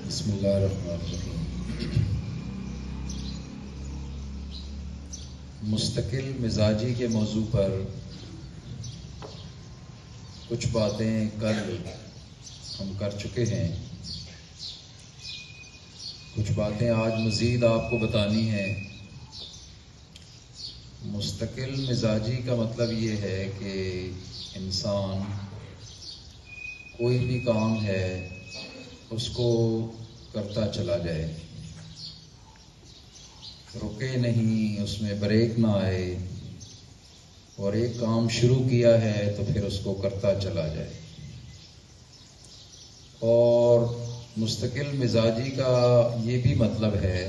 بسم اللہ الرحمن الرحیم۔ مستقل مزاجی کے موضوع پر کچھ باتیں کل ہم کر چکے ہیں، کچھ باتیں آج مزید آپ کو بتانی ہیں۔ مستقل مزاجی کا مطلب یہ ہے کہ انسان کوئی بھی کام ہے اس کو کرتا چلا جائے، رکے نہیں، اس میں بریک نہ آئے، اور ایک کام شروع کیا ہے تو پھر اس کو کرتا چلا جائے۔ اور مستقل مزاجی کا یہ بھی مطلب ہے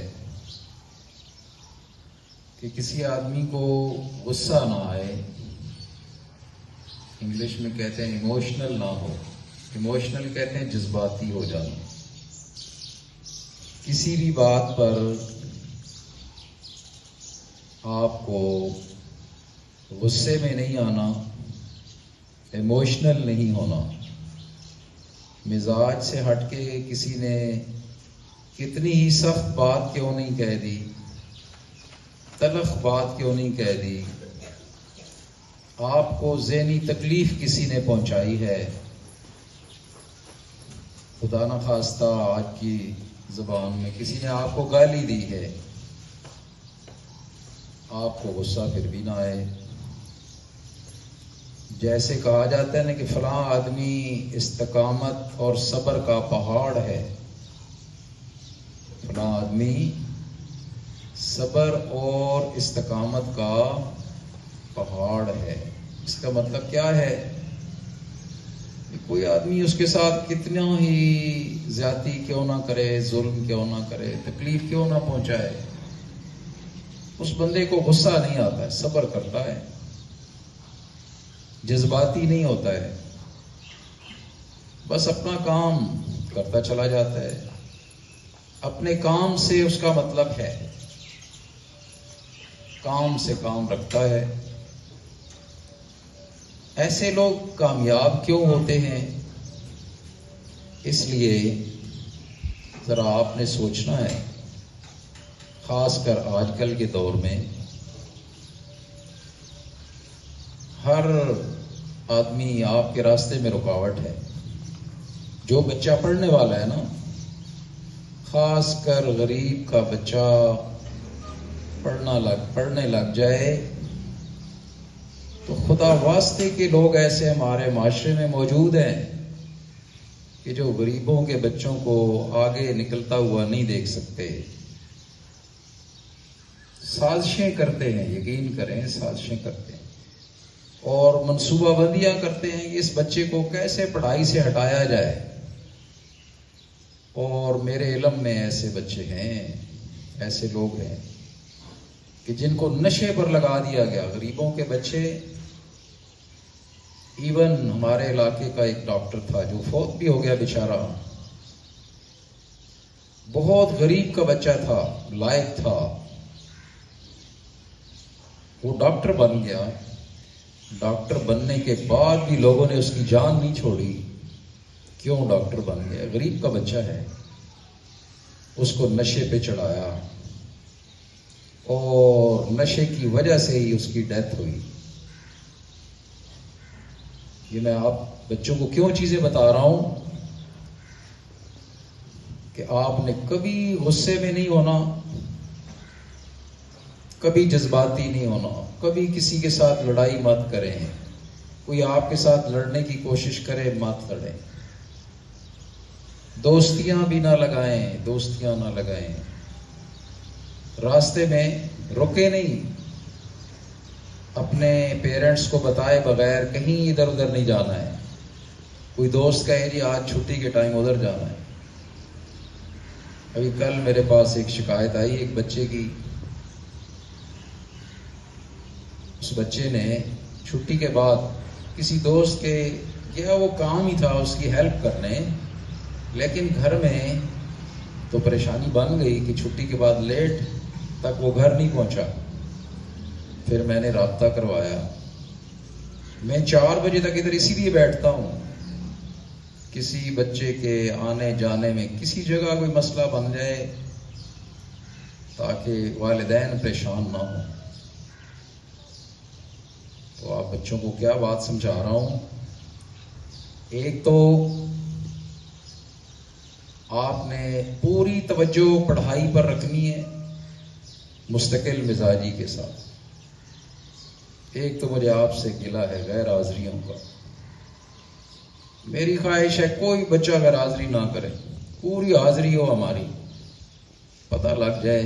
کہ کسی آدمی کو غصہ نہ آئے، انگلش میں کہتے ہیں ایموشنل نہ ہو، ایموشنل کہتے ہیں جذباتی ہو جانا۔ کسی بھی بات پر آپ کو غصے میں نہیں آنا، ایموشنل نہیں ہونا۔ مزاج سے ہٹ کے کسی نے کتنی ہی سخت بات کیوں نہیں کہہ دی، تلخ بات کیوں نہیں کہہ دی، آپ کو ذہنی تکلیف کسی نے پہنچائی ہے، خدا نہ خواستہ آج کی زبان میں کسی نے آپ کو گالی دی ہے، آپ کو غصہ پھر بھی نہ آئے۔ جیسے کہا جاتا ہے نا کہ فلاں آدمی استقامت اور صبر کا پہاڑ ہے، فلاں آدمی صبر اور استقامت کا پہاڑ ہے۔ اس کا مطلب کیا ہے؟ کہ کوئی آدمی اس کے ساتھ کتنا ہی زیادتی کیوں نہ کرے، ظلم کیوں نہ کرے، تکلیف کیوں نہ پہنچائے، اس بندے کو غصہ نہیں آتا ہے، صبر کرتا ہے، جذباتی نہیں ہوتا ہے، بس اپنا کام کرتا چلا جاتا ہے، اپنے کام سے اس کا مطلب ہے، کام سے کام رکھتا ہے۔ ایسے لوگ کامیاب کیوں ہوتے ہیں؟ اس لیے ذرا آپ نے سوچنا ہے، خاص کر آج کل کے دور میں ہر آدمی آپ کے راستے میں رکاوٹ ہے۔ جو بچہ پڑھنے والا ہے نا، خاص کر غریب کا بچہ پڑھنے لگ جائے تو خدا واسطے کے لوگ ایسے ہمارے معاشرے میں موجود ہیں کہ جو غریبوں کے بچوں کو آگے نکلتا ہوا نہیں دیکھ سکتے، سازشیں کرتے ہیں، یقین کریں سازشیں کرتے ہیں اور منصوبہ بندیاں کرتے ہیں کہ اس بچے کو کیسے پڑھائی سے ہٹایا جائے۔ اور میرے علم میں ایسے بچے ہیں، ایسے لوگ ہیں کہ جن کو نشے پر لگا دیا گیا، غریبوں کے بچے۔ ایون ہمارے علاقے کا ایک ڈاکٹر تھا جو فوت بھی ہو گیا بیچارہ، بہت غریب کا بچہ تھا، لائق تھا، وہ ڈاکٹر بن گیا۔ ڈاکٹر بننے کے بعد بھی لوگوں نے اس کی جان نہیں چھوڑی۔ کیوں ڈاکٹر بن گیا؟ غریب کا بچہ ہے، اس کو نشے پہ چڑھایا اور نشے کی وجہ سے ہی اس کی ڈیتھ ہوئی۔ یہ میں آپ بچوں کو کیوں چیزیں بتا رہا ہوں کہ آپ نے کبھی غصے میں نہیں ہونا، کبھی جذباتی نہیں ہونا، کبھی کسی کے ساتھ لڑائی مت کریں، کوئی آپ کے ساتھ لڑنے کی کوشش کرے مت لڑیں، دوستیاں بھی نہ لگائیں، دوستیاں نہ لگائیں، راستے میں رکے نہیں، اپنے پیرنٹس کو بتائے بغیر کہیں ادھر ادھر نہیں جانا ہے۔ کوئی دوست کہے جی آج چھٹی کے ٹائم ادھر جانا ہے۔ ابھی کل میرے پاس ایک شکایت آئی ایک بچے کی، اس بچے نے چھٹی کے بعد کسی دوست کے کیا وہ کام ہی تھا اس کی ہیلپ کرنے، لیکن گھر میں تو پریشانی بن گئی کہ چھٹی کے بعد لیٹ تک وہ گھر نہیں پہنچا۔ پھر میں نے رابطہ کروایا، میں 4 بجے تک ادھر اسی لیے بیٹھتا ہوں کسی بچے کے آنے جانے میں کسی جگہ کوئی مسئلہ بن جائے تاکہ والدین پریشان نہ ہوں. تو آپ بچوں کو کیا بات سمجھا رہا ہوں؟ ایک تو آپ نے پوری توجہ پڑھائی پر رکھنی ہے مستقل مزاجی کے ساتھ. ایک تو مجھے آپ سے گلہ ہے غیر حاضریوں کا. میری خواہش ہے کوئی بچہ اگر حاضری نہ کرے پوری حاضری ہو ہماری، پتہ لگ جائے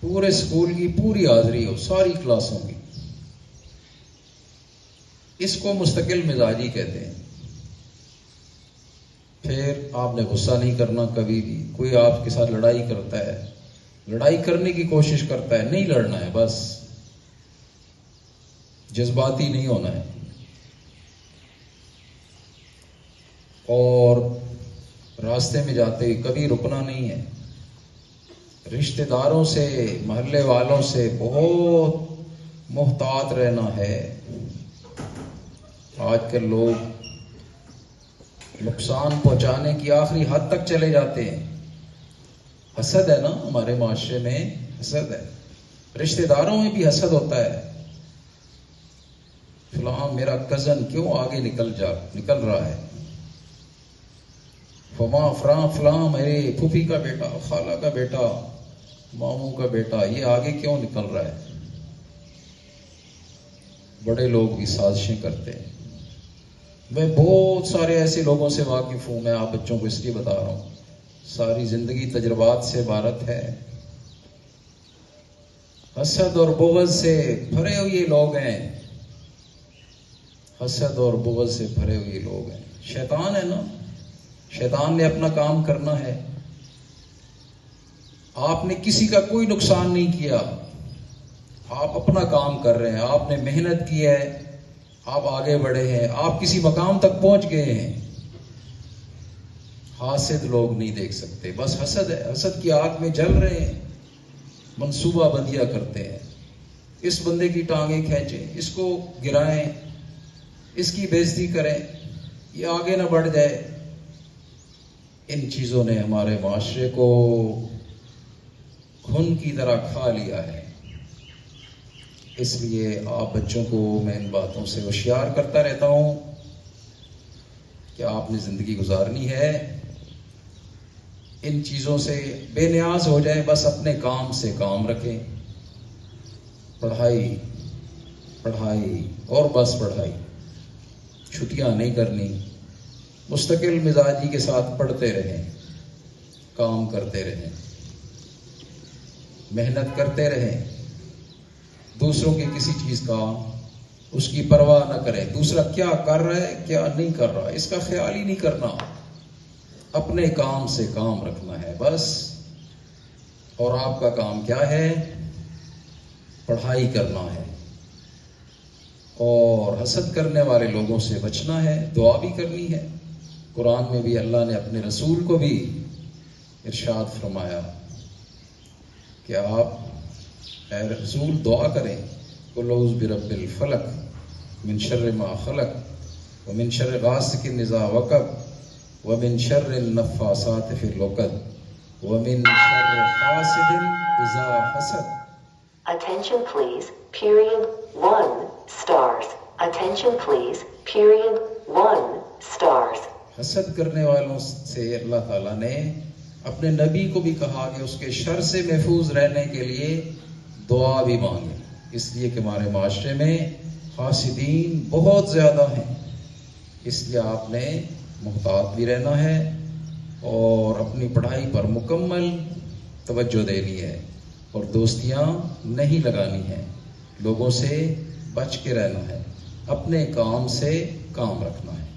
پورے اسکول کی پوری حاضری ہو ساری کلاسوں کی. اس کو مستقل مزاجی کہتے ہیں. پھر آپ نے غصہ نہیں کرنا کبھی بھی. کوئی آپ کے ساتھ لڑائی کرتا ہے، لڑائی کرنے کی کوشش کرتا ہے، نہیں لڑنا ہے، بس جذباتی نہیں ہونا ہے. اور راستے میں جاتے ہوئے کبھی رکنا نہیں ہے. رشتہ داروں سے، محلے والوں سے بہت محتاط رہنا ہے. آج کل لوگ نقصان پہنچانے کی آخری حد تک چلے جاتے ہیں. حسد ہے نا ہمارے معاشرے میں، حسد ہے. رشتہ داروں میں بھی حسد ہوتا ہے. فلاں میرا کزن کیوں آگے نکل رہا ہے، فلاں میرے پھوپھی کا بیٹا، خالہ کا بیٹا، ماموں کا بیٹا یہ آگے کیوں نکل رہا ہے. بڑے لوگ بھی سازشیں کرتے ہیں. میں بہت سارے ایسے لوگوں سے واقف ہوں. میں آپ بچوں کو اس لیے بتا رہا ہوں، ساری زندگی تجربات سے عبارت ہے. حسد اور بغض سے بھرے ہوئے لوگ ہیں. حسد اور بغض سے بھرے ہوئے لوگ ہیں. شیطان ہے نا، شیطان نے اپنا کام کرنا ہے. آپ نے کسی کا کوئی نقصان نہیں کیا، آپ اپنا کام کر رہے ہیں. آپ نے محنت کی ہے، آپ آگے بڑھے ہیں، آپ کسی مقام تک پہنچ گئے ہیں. حاسد لوگ نہیں دیکھ سکتے، بس حسد ہے. حسد کی آگ میں جل رہے ہیں، منصوبہ بندیاں کرتے ہیں. اس بندے کی ٹانگیں کھینچیں، اس کو گرائیں، اس کی بےزتی کریں، یہ آگے نہ بڑھ جائے. ان چیزوں نے ہمارے معاشرے کو گھن کی طرح کھا لیا ہے. اس لیے آپ بچوں کو میں ان باتوں سے ہوشیار کرتا رہتا ہوں کہ آپ نے زندگی گزارنی ہے. ان چیزوں سے بے نیاز ہو جائیں، بس اپنے کام سے کام رکھیں. پڑھائی پڑھائی اور بس پڑھائی، چھٹیاں نہیں کرنی. مستقل مزاجی کے ساتھ پڑھتے رہیں، کام کرتے رہیں، محنت کرتے رہیں. دوسروں کی کسی چیز کا اس کی پرواہ نہ کریں. دوسرا کیا کر رہا ہے کیا نہیں کر رہا اس کا خیال ہی نہیں کرنا. اپنے کام سے کام رکھنا ہے بس. اور آپ کا کام کیا ہے؟ پڑھائی کرنا ہے اور حسد کرنے والے لوگوں سے بچنا ہے. دعا بھی کرنی ہے. قرآن میں بھی اللہ نے اپنے رسول کو بھی ارشاد فرمایا کہ آپ اے رسول دعا کریں، قل اعوذ برب الفلق من شر ما خلق ومن شر غاسق اذا وقب ومن شر النفاثات في العقد ومن شر حاسد اذا حسد. Attention please, period 1 stars. Attention please, period 1 stars. حسد کرنے والوں سے اللہ تعالیٰ نے اپنے نبی کو بھی کہا کہ اس کے شر سے محفوظ رہنے کے لیے دعا بھی مانگے. اس لیے کہ ہمارے معاشرے میں حاسدین بہت زیادہ ہیں. اس لیے آپ نے محتاط بھی رہنا ہے اور اپنی پڑھائی پر مکمل توجہ دینی ہے اور دوستیاں نہیں لگانی ہیں. لوگوں سے بچ کے رہنا ہے، اپنے کام سے کام رکھنا ہے.